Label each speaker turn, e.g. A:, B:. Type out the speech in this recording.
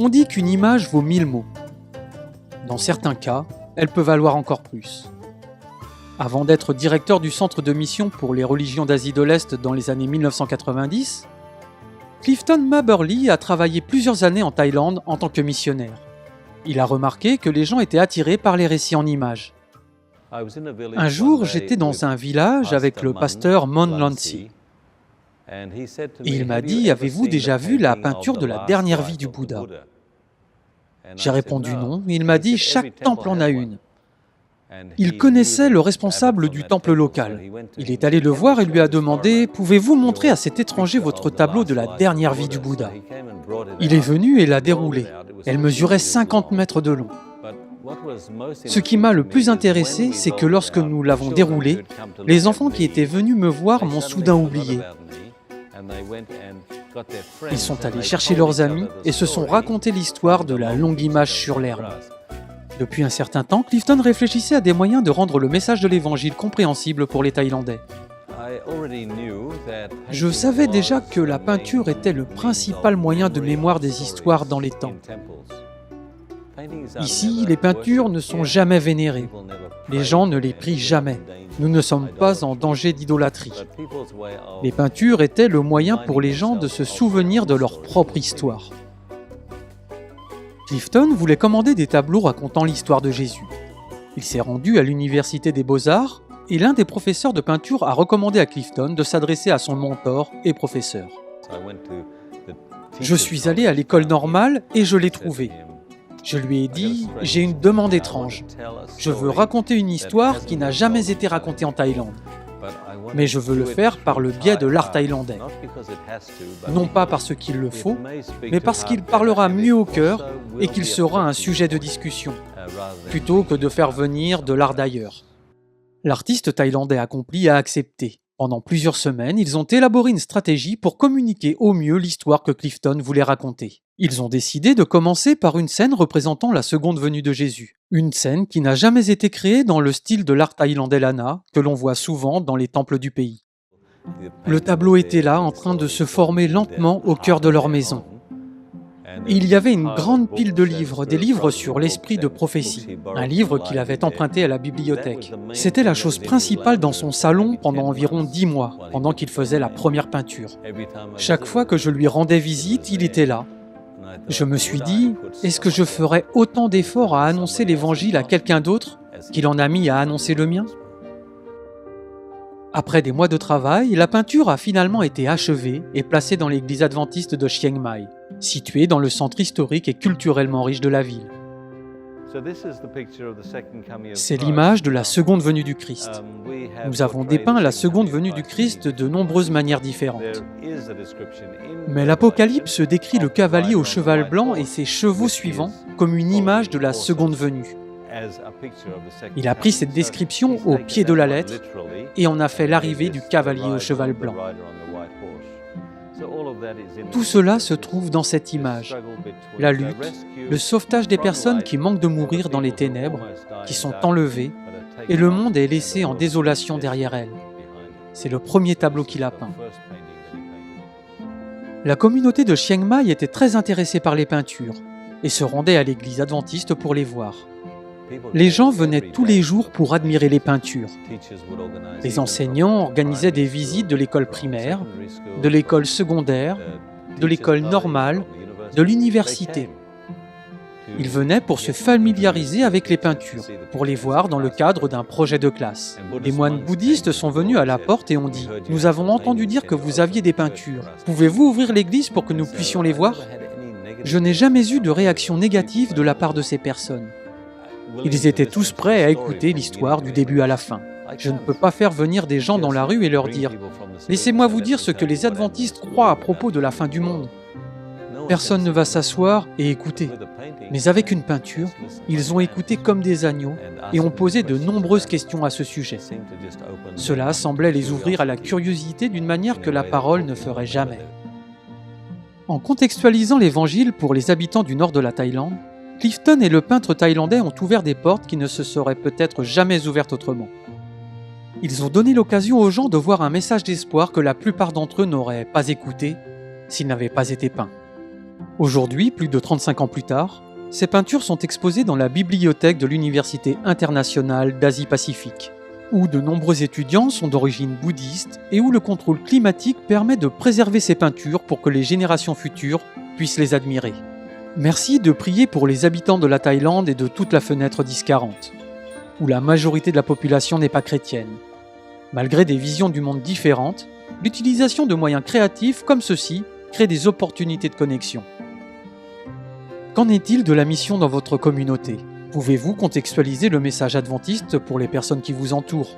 A: On dit qu'une image vaut 1000 mots. Dans certains cas, elle peut valoir encore plus. Avant d'être directeur du centre de mission pour les religions d'Asie de l'Est dans les années 1990, Clifton Maberly a travaillé plusieurs années en Thaïlande en tant que missionnaire. Il a remarqué que les gens étaient attirés par les récits en images. Un jour, j'étais dans un village avec le pasteur Mon Lansi. Et il m'a dit « Avez-vous déjà vu la peinture de la dernière vie du Bouddha ?» J'ai répondu non. Il m'a dit « Chaque temple en a une. » Il connaissait le responsable du temple local. Il est allé le voir et lui a demandé « Pouvez-vous montrer à cet étranger votre tableau de la dernière vie du Bouddha ?» Il est venu et l'a déroulé. Elle mesurait 50 mètres de long. Ce qui m'a le plus intéressé, c'est que lorsque nous l'avons déroulé, les enfants qui étaient venus me voir m'ont soudain oublié. Ils sont allés chercher leurs amis et se sont raconté l'histoire de la longue image sur l'herbe. Depuis un certain temps, Clifton réfléchissait à des moyens de rendre le message de l'Évangile compréhensible pour les Thaïlandais. Je savais déjà que la peinture était le principal moyen de mémoire des histoires dans les temples. Ici, les peintures ne sont jamais vénérées. Les gens ne les prient jamais. Nous ne sommes pas en danger d'idolâtrie. Les peintures étaient le moyen pour les gens de se souvenir de leur propre histoire. Clifton voulait commander des tableaux racontant l'histoire de Jésus. Il s'est rendu à l'Université des Beaux-Arts et l'un des professeurs de peinture a recommandé à Clifton de s'adresser à son mentor et professeur. Je suis allé à l'école normale et je l'ai trouvé. Je lui ai dit « J'ai une demande étrange. Je veux raconter une histoire qui n'a jamais été racontée en Thaïlande. Mais je veux le faire par le biais de l'art thaïlandais. Non pas parce qu'il le faut, mais parce qu'il parlera mieux au cœur et qu'il sera un sujet de discussion, plutôt que de faire venir de l'art d'ailleurs. » L'artiste thaïlandais accompli a accepté. Pendant plusieurs semaines, ils ont élaboré une stratégie pour communiquer au mieux l'histoire que Clifton voulait raconter. Ils ont décidé de commencer par une scène représentant la seconde venue de Jésus. Une scène qui n'a jamais été créée dans le style de l'art thaïlandais Lana, que l'on voit souvent dans les temples du pays. Le tableau était là, en train de se former lentement au cœur de leur maison. Et il y avait une grande pile de livres, des livres sur l'esprit de prophétie, un livre qu'il avait emprunté à la bibliothèque. C'était la chose principale dans son salon pendant environ 10 mois, pendant qu'il faisait la première peinture. Chaque fois que je lui rendais visite, il était là. Je me suis dit, est-ce que je ferais autant d'efforts à annoncer l'évangile à quelqu'un d'autre qu'il en a mis à annoncer le mien ? Après des mois de travail, la peinture a finalement été achevée et placée dans l'église adventiste de Chiang Mai, située dans le centre historique et culturellement riche de la ville. C'est l'image de la seconde venue du Christ. Nous avons dépeint la seconde venue du Christ de nombreuses manières différentes. Mais l'Apocalypse décrit le cavalier au cheval blanc et ses chevaux suivants comme une image de la seconde venue. Il a pris cette description au pied de la lettre et en a fait l'arrivée du cavalier au cheval blanc. Tout cela se trouve dans cette image. La lutte, le sauvetage des personnes qui manquent de mourir dans les ténèbres, qui sont enlevées, et le monde est laissé en désolation derrière elles. C'est le premier tableau qu'il a peint. La communauté de Chiang Mai était très intéressée par les peintures et se rendait à l'église adventiste pour les voir. Les gens venaient tous les jours pour admirer les peintures. Les enseignants organisaient des visites de l'école primaire, de l'école secondaire, de l'école normale, de l'université. Ils venaient pour se familiariser avec les peintures, pour les voir dans le cadre d'un projet de classe. Les moines bouddhistes sont venus à la porte et ont dit « Nous avons entendu dire que vous aviez des peintures. Pouvez-vous ouvrir l'église pour que nous puissions les voir ?» Je n'ai jamais eu de réaction négative de la part de ces personnes. Ils étaient tous prêts à écouter l'histoire du début à la fin. Je ne peux pas faire venir des gens dans la rue et leur dire « Laissez-moi vous dire ce que les adventistes croient à propos de la fin du monde. » Personne ne va s'asseoir et écouter. Mais avec une peinture, ils ont écouté comme des agneaux et ont posé de nombreuses questions à ce sujet. Cela semblait les ouvrir à la curiosité d'une manière que la parole ne ferait jamais. En contextualisant l'évangile pour les habitants du nord de la Thaïlande, Clifton et le peintre thaïlandais ont ouvert des portes qui ne se seraient peut-être jamais ouvertes autrement. Ils ont donné l'occasion aux gens de voir un message d'espoir que la plupart d'entre eux n'auraient pas écouté s'il n'avait pas été peint. Aujourd'hui, plus de 35 ans plus tard, ces peintures sont exposées dans la bibliothèque de l'Université internationale d'Asie-Pacifique, où de nombreux étudiants sont d'origine bouddhiste et où le contrôle climatique permet de préserver ces peintures pour que les générations futures puissent les admirer. Merci de prier pour les habitants de la Thaïlande et de toute la fenêtre 1040, où la majorité de la population n'est pas chrétienne. Malgré des visions du monde différentes, l'utilisation de moyens créatifs comme ceux-ci crée des opportunités de connexion. Qu'en est-il de la mission dans votre communauté ? Pouvez-vous contextualiser le message adventiste pour les personnes qui vous entourent ?